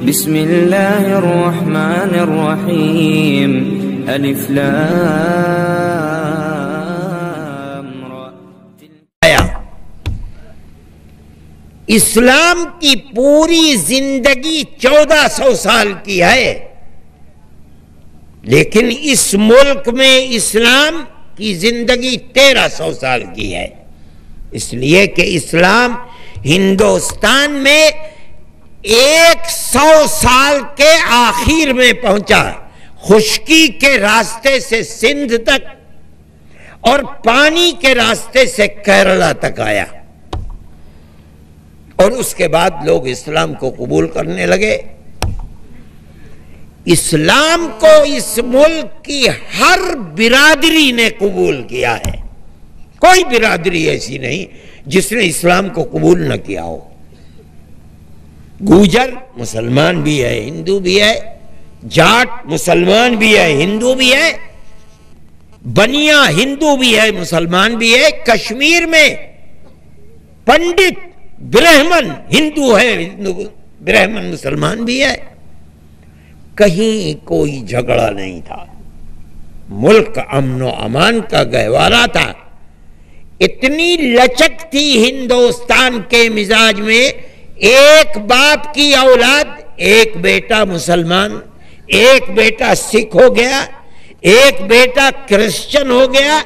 بسم اللہ الرحمن الرحیم الف لام را۔ اسلام کی پوری زندگی 1400 سال کی ہے، لیکن اس ملک میں اسلام کی زندگی 1300 سال کی ہے، اس لیے کہ اسلام ہندوستان میں 100 سال کے آخر میں پہنچا، خشکی کے راستے سے سندھ تک اور پانی کے راستے سے کیرلا تک آیا، اور اس کے بعد لوگ اسلام کو قبول کرنے لگے۔ اسلام کو اس ملک کی ہر برادری نے قبول کیا ہے، کوئی برادری ایسی نہیں جس نے اسلام کو قبول نہ کیا ہو۔ گوجر مسلمان بھی ہے، ہندو بھی ہے، جاٹ مسلمان بھی ہے، ہندو بھی ہے، بنیا ہندو بھی ہے، مسلمان بھی ہے، کشمیر میں پنڈت برہمن ہندو ہے، برہمن مسلمان بھی ہے، کہیں کوئی جھگڑا نہیں تھا، ملک امن و امان کا گہوارہ تھا۔ اتنی لچک تھی ہندوستان کے مزاج میں، ایک باپ کی اولاد، ایک بیٹا مسلمان، ایک بیٹا سکھ ہو گیا، ایک بیٹا کرسچن ہو گیا،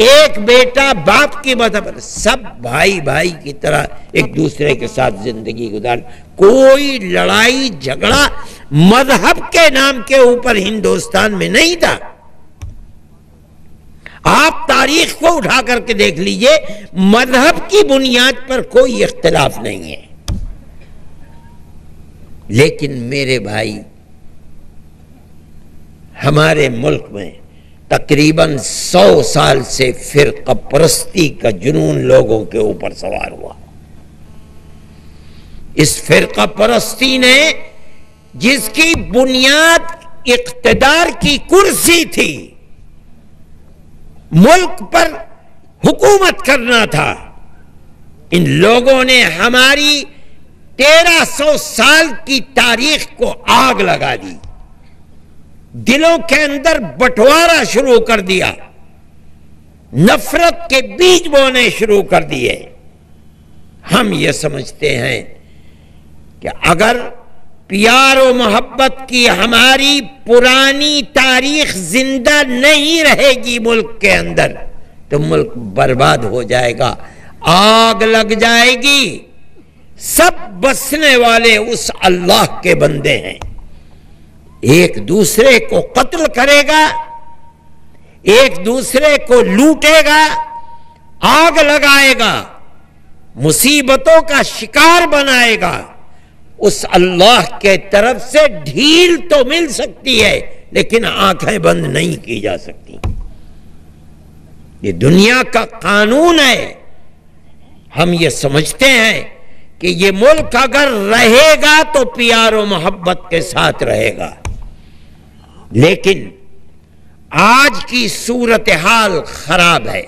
ایک بیٹا باپ کی مذہب، سب بھائی بھائی کی طرح ایک دوسرے کے ساتھ زندگی گزار، کوئی لڑائی جھگڑا مذہب کے نام کے اوپر ہندوستان میں نہیں تھا۔ آپ تاریخ کو اٹھا کر کے دیکھ لیجئے، مذہب کی بنیاد پر کوئی اختلاف نہیں ہے، لیکن میرے بھائی ہمارے ملک میں تقریباً 100 سال سے فرقہ پرستی کا جنون لوگوں کے اوپر سوار ہوا۔ اس فرقہ پرستی نے، جس کی بنیاد اقتدار کی کرسی تھی، ملک پر حکومت کرنا تھا، ان لوگوں نے ہماری 1300 سال کی تاریخ کو آگ لگا دی، دلوں کے اندر بٹوارا شروع کر دیا، نفرت کے بیج بونے شروع کر دیے۔ ہم یہ سمجھتے ہیں کہ اگر پیار و محبت کی ہماری پرانی تاریخ زندہ نہیں رہے گی ملک کے اندر تو ملک برباد ہو جائے گا، آگ لگ جائے گی۔ سب بسنے والے اس اللہ کے بندے ہیں، ایک دوسرے کو قتل کرے گا، ایک دوسرے کو لوٹے گا، آگ لگائے گا، مصیبتوں کا شکار بنائے گا، اس اللہ کے طرف سے ڈھیل تو مل سکتی ہے لیکن آنکھیں بند نہیں کی جا سکتی۔ یہ دنیا کا قانون ہے۔ ہم یہ سمجھتے ہیں کہ یہ ملک اگر رہے گا تو پیار و محبت کے ساتھ رہے گا، لیکن آج کی صورتحال خراب ہے۔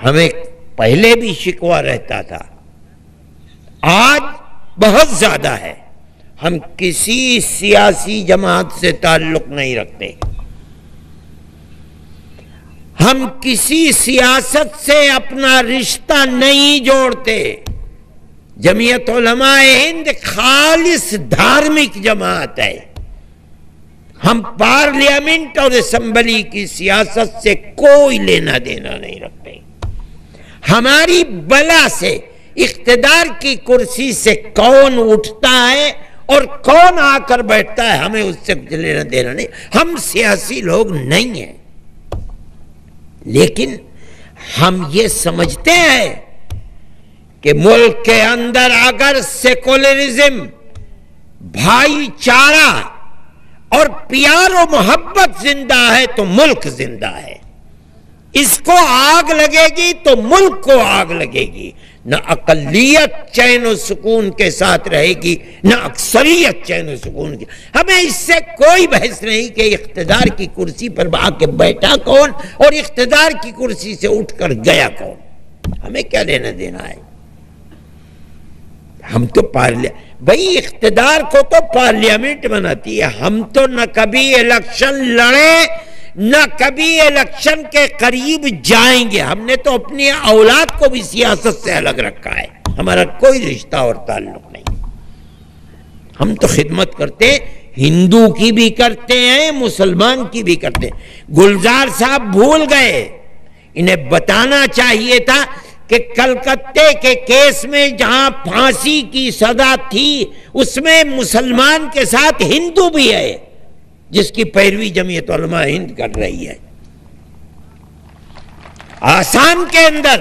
ہمیں پہلے بھی شکوہ رہتا تھا، آج بہت زیادہ ہے۔ ہم کسی سیاسی جماعت سے تعلق نہیں رکھتے، ہم کسی سیاست سے اپنا رشتہ نہیں جوڑتے۔ جمعیت علماء ہند خالص دھارمک جماعت ہے، ہم پارلیمنٹ اور اسمبلی کی سیاست سے کوئی لینا دینا نہیں رکھتے۔ ہماری بلا سے، اقتدار کی کرسی سے کون اٹھتا ہے اور کون آ کر بیٹھتا ہے ہمیں اس سے کچھ لینا دینا نہیں، ہم سیاسی لوگ نہیں ہیں، لیکن ہم یہ سمجھتے ہیں کہ ملک کے اندر اگر سیکولرزم، بھائی چارہ اور پیار و محبت زندہ ہے تو ملک زندہ ہے۔ اس کو آگ لگے گی تو ملک کو آگ لگے گی، نہ اقلیت چین و سکون کے ساتھ رہے گی، نہ اکثریت چین و سکون کی۔ ہمیں اس سے کوئی بحث نہیں کہ اقتدار کی کرسی پر آ کے بیٹھا کون اور اقتدار کی کرسی سے اٹھ کر گیا کون، ہمیں کیا لینا دینا ہے۔ ہم تو بھئی اقتدار کو تو پارلیمنٹ بناتی ہے. ہم تو نہ کبھی الیکشن لڑے نہ کبھی الیکشن کے قریب جائیں گے. ہم نے تو اپنی اولاد کو بھی سیاست سے الگ رکھا ہے. ہمارا کوئی رشتہ اور تعلق نہیں. ہم تو خدمت کرتے ہیں, ہندو کی بھی کرتے ہیں, مسلمان کی بھی کرتے ہیں. گلزار صاحب بھول گئے, انہیں بتانا چاہیے تھا کہ کلکتے کے کیس میں جہاں پھانسی کی سزا تھی اس میں مسلمان کے ساتھ ہندو بھی ہے, جس کی پیروی جمعیت علماء ہند کر رہی ہے. آسام کے اندر,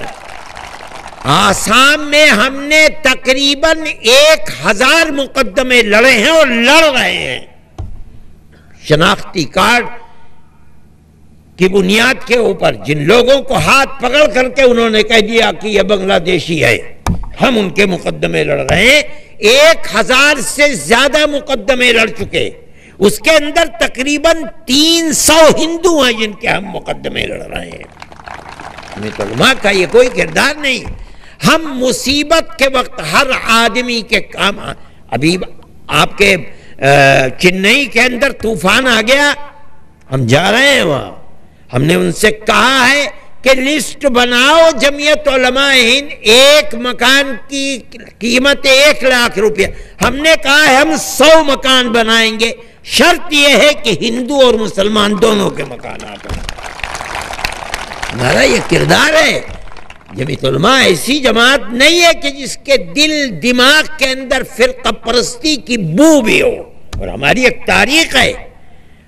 آسام میں ہم نے تقریباً 1000 مقدمے لڑے ہیں اور لڑ رہے ہیں. شناختی کارڈ کی بنیاد کے اوپر جن لوگوں کو ہاتھ پکڑ کر کے انہوں نے کہہ دیا کہ یہ بنگلہ دیشی ہے, ہم ان کے مقدمے لڑ رہے ہیں. 1000 سے زیادہ مقدمے لڑ چکے. اس کے اندر تقریباً 300 ہندو ہیں جن کے ہم مقدمے لڑ رہے ہیں. ہمیں تو علماء کا یہ کوئی کردار نہیں. ہم مصیبت کے وقت ہر آدمی کے کام, ابھی آپ کے چنئی کے اندر طوفان آ گیا, ہم جا رہے ہیں وہاں. ہم نے ان سے کہا ہے کہ لسٹ بناؤ جمعیت علماء ہند, ایک مکان کی قیمت 1 لاکھ روپیہ. ہم نے کہا ہے ہم 100 مکان بنائیں گے, شرط یہ ہے کہ ہندو اور مسلمان دونوں کے مکانات ہیں. ہمارا یہ کردار ہے. جمعیت علماء ایسی جماعت نہیں ہے کہ جس کے دل دماغ کے اندر فرقہ پرستی کی بو بھی ہو. اور ہماری ایک تاریخ ہے.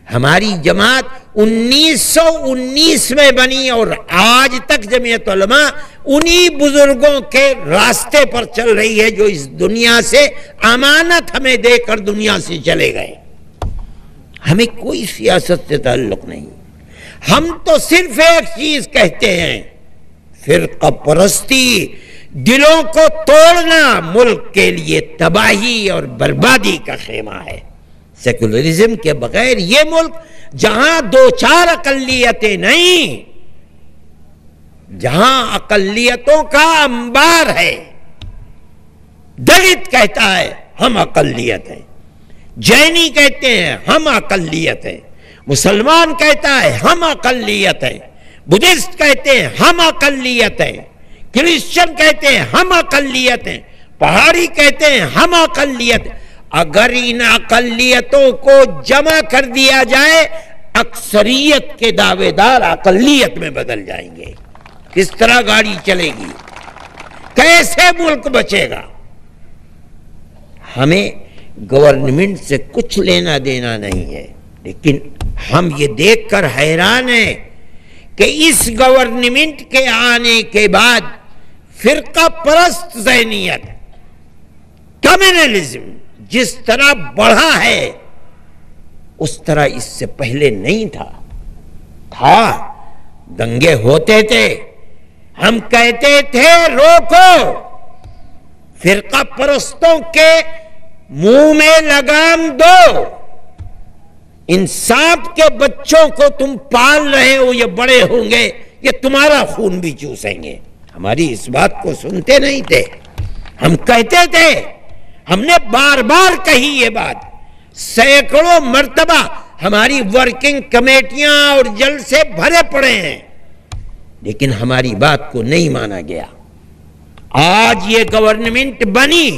ہماری جماعت 1919 میں بنی اور آج تک جمعیت علماء انہی بزرگوں کے راستے پر چل رہی ہے جو اس دنیا سے امانت ہمیں دے کر دنیا سے چلے گئے. ہمیں کوئی سیاست سے تعلق نہیں. ہم تو صرف ایک چیز کہتے ہیں, فرقہ پرستی, دلوں کو توڑنا ملک کے لیے تباہی اور بربادی کا خیمہ ہے. سیکولرزم کے بغیر یہ ملک جہاں 2-4 اقلیتیں نہیں, جہاں اقلیتوں کا انبار ہے. دلت کہتا ہے ہم اقلیت ہیں, جینی کہتے ہیں ہم اقلیت ہیں, مسلمان کہتا ہے ہم اقلیت ہیں, بدھسٹ کہتے ہیں ہم اقلیت ہیں, کرسچن کہتے ہیں ہم اقلیت ہیں, پہاڑی کہتے ہیں ہم اقلیت ہیں. اگر ان اقلیتوں کو جمع کر دیا جائے اکثریت کے دعوے دار اقلیت میں بدل جائیں گے. کس طرح گاڑی چلے گی, کیسے ملک بچے گا؟ ہمیں گورنمنٹ سے کچھ لینا دینا نہیں ہے, لیکن ہم یہ دیکھ کر حیران ہیں کہ اس گورنمنٹ کے آنے کے بعد فرقہ پرست ذہنیت, کمیونلزم جس طرح بڑھا ہے اس طرح اس سے پہلے نہیں تھا. دنگے ہوتے تھے, ہم کہتے تھے روکو, فرقہ پرستوں کے منہ میں لگام دو, ان سانپ کے بچوں کو تم پال رہے ہو, یہ بڑے ہوں گے یہ تمہارا خون بھی چوسیں گے. ہماری اس بات کو سنتے نہیں تھے. ہم کہتے تھے, ہم نے بار بار کہی یہ بات, سینکڑوں مرتبہ ہماری ورکنگ کمیٹیاں اور جلسے بھرے پڑے ہیں, لیکن ہماری بات کو نہیں مانا گیا. آج یہ گورنمنٹ بنی,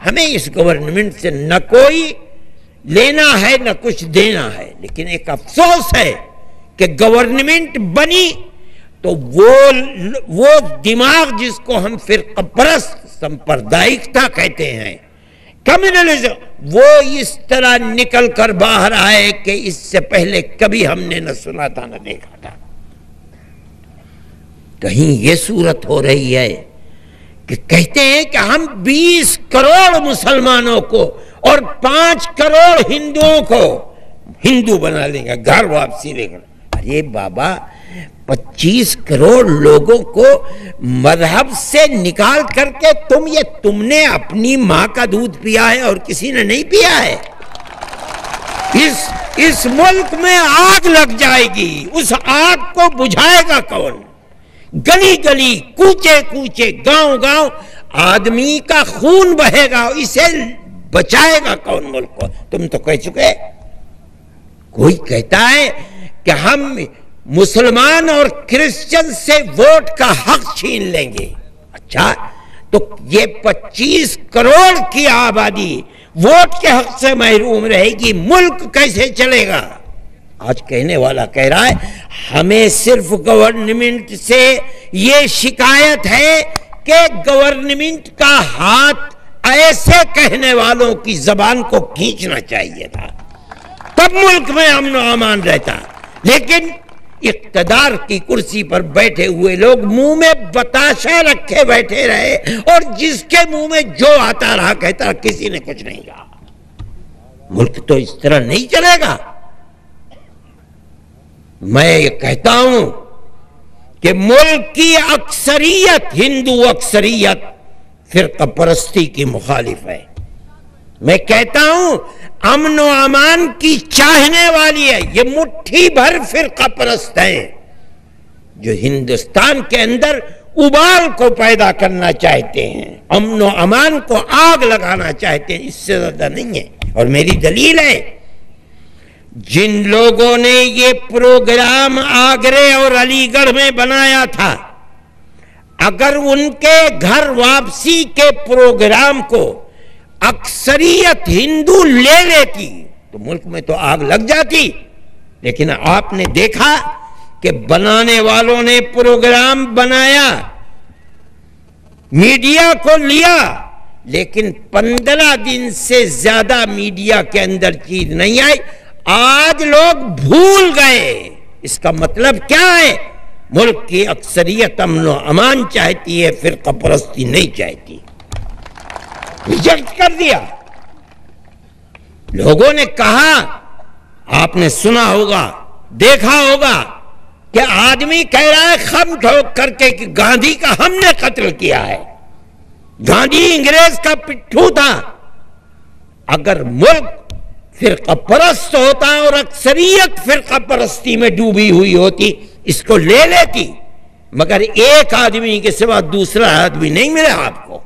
ہمیں اس گورنمنٹ سے نہ کوئی لینا ہے نہ کچھ دینا ہے, لیکن ایک افسوس ہے کہ گورنمنٹ بنی تو وہ دماغ جس کو ہم فرقہ پرست سمپردائکتا کہتے ہیں, کمیونلزم, وہ اس طرح نکل کر باہر آئے کہ اس سے پہلے کبھی ہم نے نہ سنا تھا نہ دیکھا تھا. کہیں یہ صورت ہو رہی ہے کہ کہتے ہیں کہ ہم 20 کروڑ مسلمانوں کو اور 5 کروڑ ہندوؤں کو ہندو بنا لیں گے, گھر واپسی لے کر. ارے بابا, 25 کروڑ لوگوں کو مذہب سے نکال کر کے تم نے اپنی ماں کا دودھ پیا ہے اور کسی نے نہیں پیا ہے. اس ملک میں آگ لگ جائے گی, اس آگ کو بجھائے گا کون؟ گلی گلی, کوچے کوچے, گاؤں گاؤں آدمی کا خون بہے گا، اسے بچائے گا کون ملک کو؟ تم تو کہہ چکے. کوئی کہتا ہے کہ ہم مسلمان اور کرسچن سے ووٹ کا حق چھین لیں گے. اچھا، تو یہ 25 کروڑ کی آبادی ووٹ کے حق سے محروم رہے گی، ملک کیسے چلے گا؟ آج کہنے والا کہہ رہا ہے ہمیں صرف گورنمنٹ سے یہ شکایت ہے کہ گورنمنٹ کا ہاتھ ایسے کہنے والوں کی زبان کو کھینچنا چاہیے تھا، تب ملک میں امن و امان رہتا. لیکن اقتدار کی کرسی پر بیٹھے ہوئے لوگ منہ میں بتاشا رکھے بیٹھے رہے، اور جس کے منہ میں جو آتا رہا کہتا، کسی نے کچھ نہیں کہا. ملک تو اس طرح نہیں چلے گا. میں یہ کہتا ہوں کہ ملک کی اکثریت، ہندو اکثریت، فرقہ پرستی کی مخالف ہے. میں کہتا ہوں امن و امان کی چاہنے والی ہے. یہ مٹھی بھر فرقہ پرست ہیں جو ہندوستان کے اندر ابال کو پیدا کرنا چاہتے ہیں، امن و امان کو آگ لگانا چاہتے ہیں، اس سے زیادہ نہیں ہے. اور میری دلیل ہے، جن لوگوں نے یہ پروگرام آگرے اور علی گڑھ میں بنایا تھا، اگر ان کے گھر واپسی کے پروگرام کو اکثریت ہندو لے لیتی تو ملک میں تو آگ لگ جاتی. لیکن آپ نے دیکھا کہ بنانے والوں نے پروگرام بنایا، میڈیا کو لیا، لیکن 15 دن سے زیادہ میڈیا کے اندر چیز نہیں آئی. آج لوگ بھول گئے. اس کا مطلب کیا ہے؟ ملک کی اکثریت امن و امان چاہتی ہے، فرقہ پرستی نہیں چاہتی. ریجیکٹ کر دیا. لوگوں نے کہا، آپ نے سنا ہوگا، دیکھا ہوگا کہ آدمی کہہ رہا ہے خم ٹھوک کر کے کہ گاندھی کا ہم نے قتل کیا ہے. گاندھی انگریز کا پٹھو تھا. اگر ملک فرقہ پرست ہوتا اور اکثریت فرقہ پرستی میں ڈوبی ہوئی ہوتی، اس کو لے لیتی. مگر ایک آدمی کے سوا دوسرا آدمی نہیں ملا آپ کو.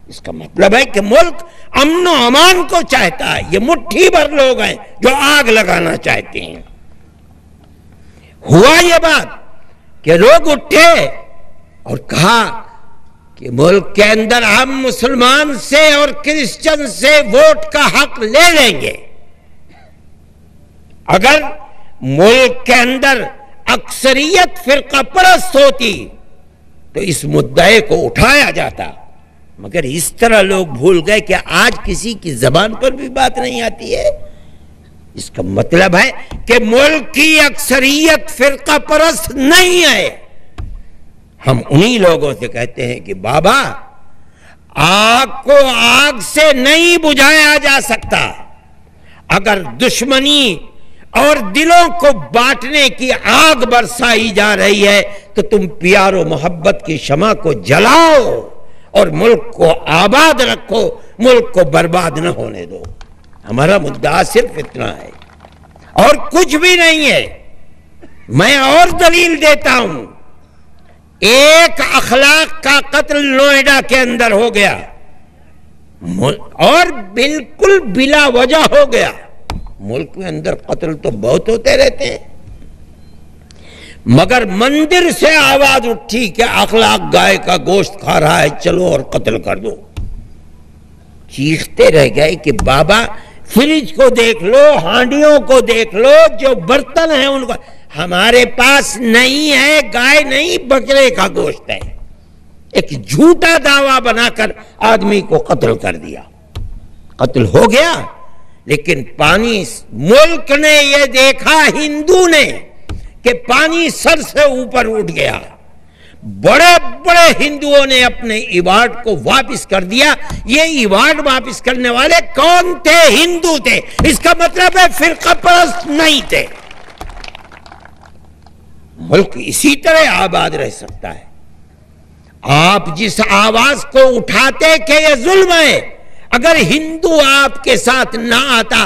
اس کا مطلب ہے کہ ملک امن و امان کو چاہتا ہے. یہ مٹھی بھر لوگ ہیں جو آگ لگانا چاہتے ہیں. ہوا یہ بات کہ لوگ اٹھے اور کہا کہ ملک کے اندر ہم مسلمان سے اور کرسچن سے ووٹ کا حق لے لیں گے. اگر ملک کے اندر اکثریت فرقہ پرست ہوتی تو اس مدعے کو اٹھایا جاتا. مگر اس طرح لوگ بھول گئے کہ آج کسی کی زبان پر بھی بات نہیں آتی ہے. اس کا مطلب ہے کہ ملک کی اکثریت فرقہ پرست نہیں ہے. ہم انہی لوگوں سے کہتے ہیں کہ بابا، آگ کو آگ سے نہیں بجھایا جا سکتا. اگر دشمنی اور دلوں کو بانٹنے کی آگ برسائی جا رہی ہے تو تم پیار و محبت کی شمع کو جلاؤ اور ملک کو آباد رکھو، ملک کو برباد نہ ہونے دو. ہمارا مدعا صرف اتنا ہے اور کچھ بھی نہیں ہے. میں اور دلیل دیتا ہوں. ایک اخلاق کا قتل نوئیڈا کے اندر ہو گیا اور بالکل بلا وجہ ہو گیا. ملک میں اندر قتل تو بہت ہوتے رہتے ہیں، مگر مندر سے آواز اٹھی کہ اخلاق گائے کا گوشت کھا رہا ہے، چلو اور قتل کر دو. چیختے رہ گئے کہ بابا فریج کو دیکھ لو، ہانڈیوں کو دیکھ لو، جو برتن ہیں ان کو. ہمارے پاس نہیں ہے، گائے نہیں، بکرے کا گوشت ہے. ایک جھوٹا دعویٰ بنا کر آدمی کو قتل کر دیا. قتل ہو گیا، لیکن پانی ملک نے یہ دیکھا، ہندو نے، کہ پانی سر سے اوپر اٹھ گیا. بڑے بڑے ہندوؤں نے اپنے ایوارڈ کو واپس کر دیا. یہ ایوارڈ واپس کرنے والے کون تھے؟ ہندو تھے. اس کا مطلب ہے فرقہ پرست نہیں تھے. ملک اسی طرح آباد رہ سکتا ہے. آپ جس آواز کو اٹھاتے کہ یہ ظلم ہے، اگر ہندو آپ کے ساتھ نہ آتا،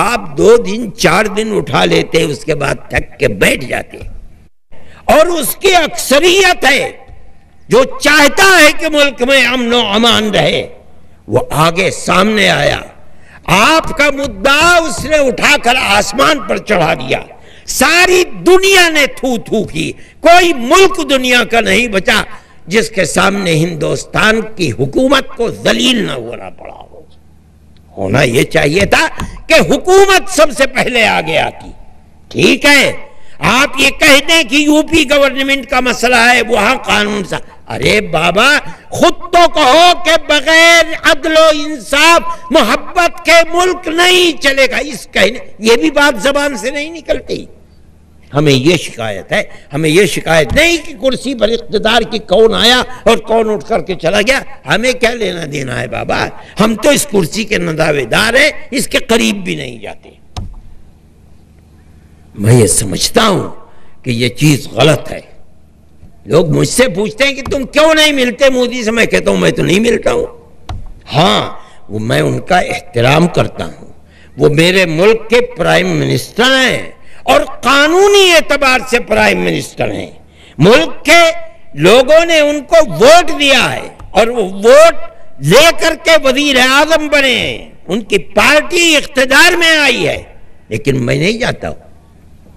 آپ 2 دن 4 دن اٹھا لیتے، اس کے بعد تھک کے بیٹھ جاتے. اور اس کی اکثریت ہے جو چاہتا ہے کہ ملک میں امن و امان رہے، وہ آگے سامنے آیا، آپ کا مدعا اس نے اٹھا کر آسمان پر چڑھا دیا، ساری دنیا نے تھو تھو کی، کوئی ملک دنیا کا نہیں بچا جس کے سامنے ہندوستان کی حکومت کو ذلیل نہ ہونا پڑا ہو۔ ہونا یہ چاہیے تھا کہ حکومت سب سے پہلے آگے آتی۔ ٹھیک ہے، آپ یہ کہہ دیں کہ یو پی گورنمنٹ کا مسئلہ ہے، وہاں قانون سا، ارے بابا خود تو کہو کہ بغیر عدل و انصاف محبت کے ملک نہیں چلے گا، اس کہنے یہ بھی بات زبان سے نہیں نکلتی۔ ہمیں یہ شکایت ہے، ہمیں یہ شکایت نہیں کہ کرسی پر اقتدار کی کون آیا اور کون اٹھ کر کے چلا گیا، ہمیں کیا لینا دینا ہے بابا، ہم تو اس کرسی کے دعوے دار ہیں، اس کے قریب بھی نہیں جاتے۔ میں یہ سمجھتا ہوں کہ یہ چیز غلط ہے۔ لوگ مجھ سے پوچھتے ہیں کہ تم کیوں نہیں ملتے مودی سے، میں کہتا ہوں میں تو نہیں ملتا ہوں۔ ہاں وہ میں ان کا احترام کرتا ہوں، وہ میرے ملک کے پرائم منسٹر ہیں اور قانونی اعتبار سے پرائم منسٹر ہیں، ملک کے لوگوں نے ان کو ووٹ دیا ہے اور وہ ووٹ لے کر کے وزیر اعظم بنے ہیں، ان کی پارٹی اقتدار میں آئی ہے، لیکن میں نہیں جاتا ہوں،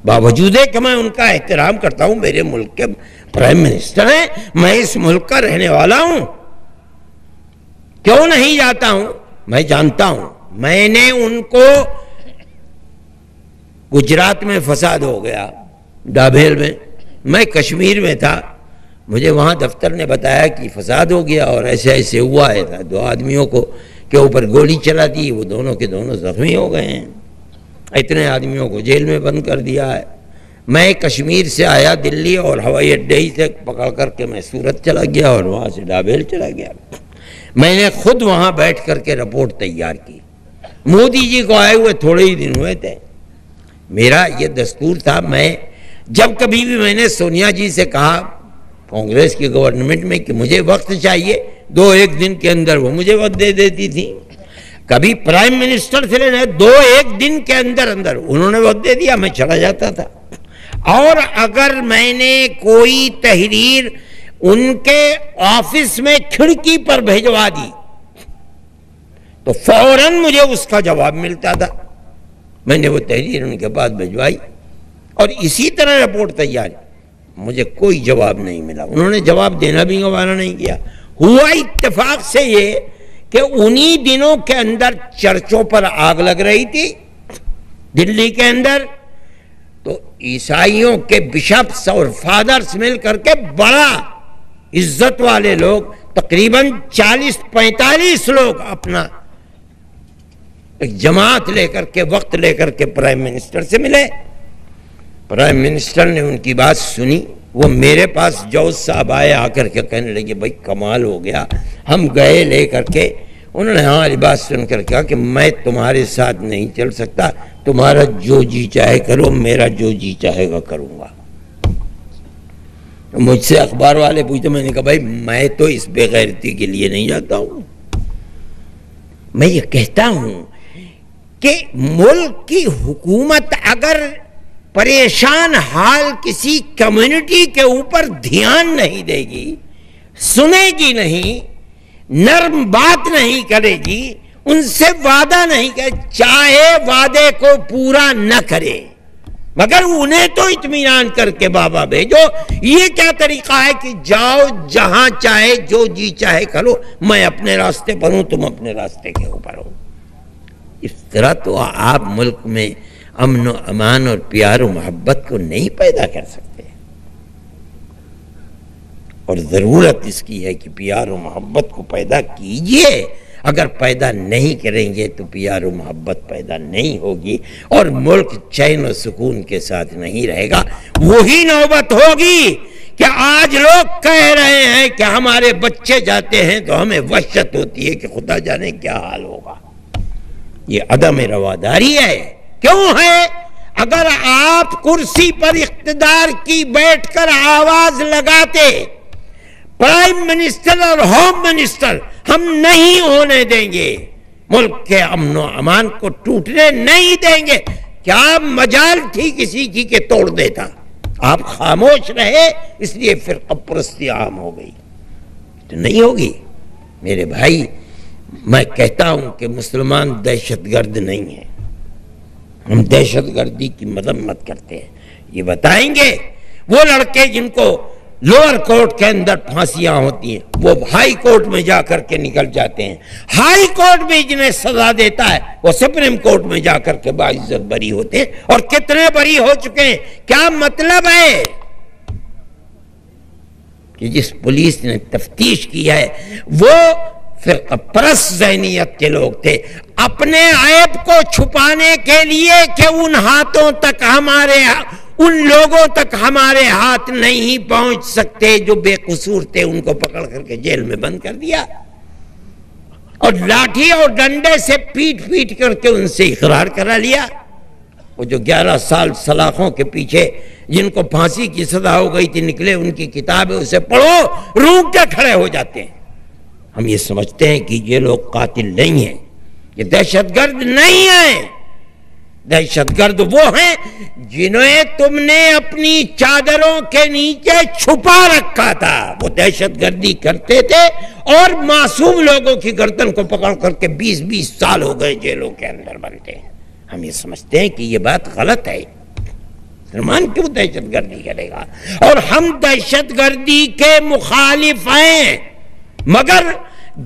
باوجود ہے کہ میں ان کا احترام کرتا ہوں، میرے ملک کے پرائم منسٹر ہیں، میں اس ملک کا رہنے والا ہوں، کیوں نہیں جاتا ہوں؟ میں جانتا ہوں، میں نے ان کو گجرات میں فساد ہو گیا ڈابھیل میں کشمیر میں تھا، مجھے وہاں دفتر نے بتایا کہ فساد ہو گیا اور ایسے ایسے ہوا ہے، 2 آدمیوں کو کے اوپر گولی چلا دی، وہ دونوں کے دونوں زخمی ہو گئے ہیں، اتنے آدمیوں کو جیل میں بند کر دیا ہے۔ میں کشمیر سے آیا دلی اور ہوائی اڈے سے پکڑ کر کے میں سورت چلا گیا اور وہاں سے ڈابھیل چلا گیا، میں نے خود وہاں بیٹھ کر کے رپورٹ تیار کی، مودی جی کو آئے ہوئے تھوڑے ہی دن ہوئے تھے، میرا یہ دستور تھا، میں جب کبھی بھی میں نے سونیا جی سے کہا کانگریس کی گورنمنٹ میں کہ مجھے وقت چاہیے، 2-1 دن کے اندر وہ مجھے وقت دے دیتی تھی، کبھی پرائم منسٹر سے لینے 2-1 دن کے اندر انہوں نے وقت دے دیا، میں چلا جاتا تھا، اور اگر میں نے کوئی تحریر ان کے آفس میں کھڑکی پر بھیجوا دی تو فوراً مجھے اس کا جواب ملتا تھا، میں نے وہ تحریر ان کے پاس بھیجوائی اور اسی طرح رپورٹ تیار، مجھے کوئی جواب نہیں ملا، انہوں نے جواب دینا بھی گوارا نہیں کیا۔ ہوا اتفاق سے یہ کہ انہی دنوں کے اندر چرچوں پر آگ لگ رہی تھی دلی کے اندر، تو عیسائیوں کے بشپس اور فادرز مل کر کے بڑا عزت والے لوگ تقریباً 40-45 لوگ اپنا ایک جماعت لے کر کے وقت لے کر کے پرائم منسٹر سے ملے، پرائم منسٹر نے ان کی بات سنی، وہ میرے پاس جوز صاحب آئے، آ کر کے کہنے لگے بھائی کمال ہو گیا، ہم گئے لے کر کے، انہوں نے ہماری بات سن کر کہا کہ میں تمہارے ساتھ نہیں چل سکتا، تمہارا جو جی چاہے کرو، میرا جو جی چاہے گا کروں گا۔ مجھ سے اخبار والے پوچھتے، میں نے کہا بھائی میں تو اس بے غیرتی کے لیے نہیں جاتا ہوں، میں یہ کہتا ہوں کہ ملک کی حکومت اگر پریشان حال کسی کمیونٹی کے اوپر دھیان نہیں دے گی، سنے گی نہیں، نرم بات نہیں کرے گی، ان سے وعدہ نہیں کرے، چاہے وعدے کو پورا نہ کرے مگر انہیں تو اطمینان کر کے بابا بھیجو، یہ کیا طریقہ ہے کہ جاؤ جہاں چاہے جو جی چاہے کرو، میں اپنے راستے پر ہوں، تم اپنے راستے کے اوپر ہو، اس طرح تو آپ ملک میں امن و امان اور پیار و محبت کو نہیں پیدا کر سکتے، اور ضرورت اس کی ہے کہ پیار و محبت کو پیدا کیجئے، اگر پیدا نہیں کریں گے تو پیار و محبت پیدا نہیں ہوگی اور ملک چین و سکون کے ساتھ نہیں رہے گا۔ وہی نوبت ہوگی کہ آج لوگ کہہ رہے ہیں کہ ہمارے بچے جاتے ہیں تو ہمیں وحشت ہوتی ہے کہ خدا جانے کیا حال ہوگا، یہ عدم رواداری ہے۔ کیوں ہے؟ اگر آپ کرسی پر اقتدار کی بیٹھ کر آواز لگاتے پرائم منسٹر اور ہوم منسٹر ہم نہیں ہونے دیں گے، ملک کے امن و امان کو ٹوٹنے نہیں دیں گے، کیا مجال تھی کسی کی کہ توڑ دیتا؟ آپ خاموش رہے، اس لیے فرقہ پرستی عام ہو گئی۔ تو نہیں ہوگی میرے بھائی. میں کہتا ہوں کہ مسلمان دہشت گرد نہیں ہیں. ہم دہشت گردی کی مذمت کرتے ہیں. یہ بتائیں گے وہ لڑکے جن کو لوور کورٹ کے اندر پھانسیاں ہوتی ہیں وہ ہائی کورٹ میں جا کر کے نکل جاتے ہیں. ہائی کورٹ بھی جنہیں سزا دیتا ہے وہ سپریم کورٹ میں جا کر کے باعزت بری ہوتے ہیں. اور کتنے بری ہو چکے ہیں. کیا مطلب ہے کہ جس پولیس نے تفتیش کی ہے وہ فرقہ پرست ذہنیت کے لوگ تھے. اپنے عیب کو چھپانے کے لیے کہ ان ہاتھوں تک ان لوگوں تک ہمارے ہاتھ نہیں پہنچ سکتے جو بے قصور تھے, ان کو پکڑ کر کے جیل میں بند کر دیا اور لاٹھی اور ڈنڈے سے پیٹ کر کے ان سے اقرار کرا لیا. وہ جو 11 سال سلاخوں کے پیچھے جن کو پھانسی کی سزا ہو گئی تھی نکلے, ان کی کتاب ہے اسے پڑھو روک کے کھڑے ہو جاتے ہیں. ہم یہ سمجھتے ہیں کہ یہ لوگ قاتل نہیں ہیں, یہ دہشت گرد نہیں ہیں. دہشت گرد وہ ہیں جنہیں تم نے اپنی چادروں کے نیچے چھپا رکھا تھا. وہ دہشت گردی کرتے تھے اور معصوم لوگوں کی گردن کو پکڑ کر کے 20 سال ہو گئے جیلوں کے اندر بنتے ہیں. ہم یہ سمجھتے ہیں کہ یہ بات غلط ہے. مسلمان کیوں دہشت گردی کرے گا؟ اور ہم دہشت گردی کے مخالف ہیں, مگر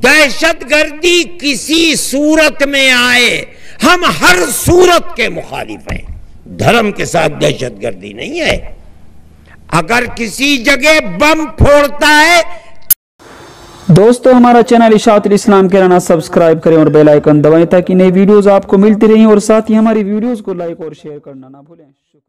دہشت گردی کسی صورت میں آئے ہم ہر صورت کے مخالف ہیں. دھرم کے ساتھ دہشت گردی نہیں ہے. اگر کسی جگہ بم پھوڑتا ہے. دوستو ہمارا چینل اشاعت الاسلام کہلانا سبسکرائب کریں اور بیل آئیکن دبائیں تاکہ نئی ویڈیوز آپ کو ملتی رہیں, اور ساتھ ہی ہماری ویڈیوز کو لائک اور شیئر کرنا نہ بھولیں. شکریہ.